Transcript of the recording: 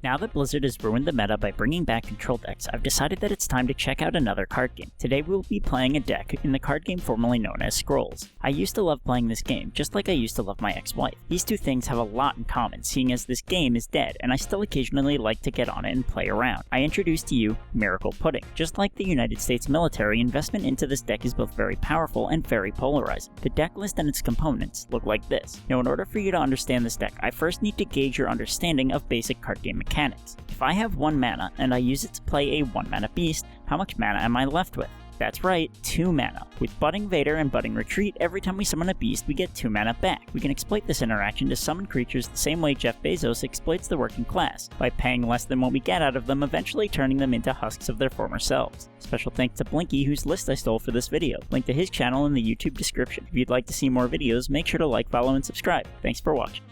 Now that Blizzard has ruined the meta by bringing back control decks, I've decided that it's time to check out another card game. Today we will be playing a deck in the card game formerly known as Scrolls. I used to love playing this game, just like I used to love my ex-wife. These two things have a lot in common, seeing as this game is dead, and I still occasionally like to get on it and play around. I introduce to you Miracle Pudding. Just like the United States military, investment into this deck is both very powerful and very polarizing. The deck list and its components look like this. Now in order for you to understand this deck, I first need to gauge your understanding of basic card game mechanics. If I have 1 mana and I use it to play a 1 mana beast, how much mana am I left with? That's right, 2 mana. With Budding Vader and Budding Retreat, every time we summon a beast, we get 2 mana back. We can exploit this interaction to summon creatures the same way Jeff Bezos exploits the working class, by paying less than what we get out of them, eventually turning them into husks of their former selves. Special thanks to Blinky, whose list I stole for this video. Link to his channel in the YouTube description. If you'd like to see more videos, make sure to like, follow, and subscribe. Thanks for watching.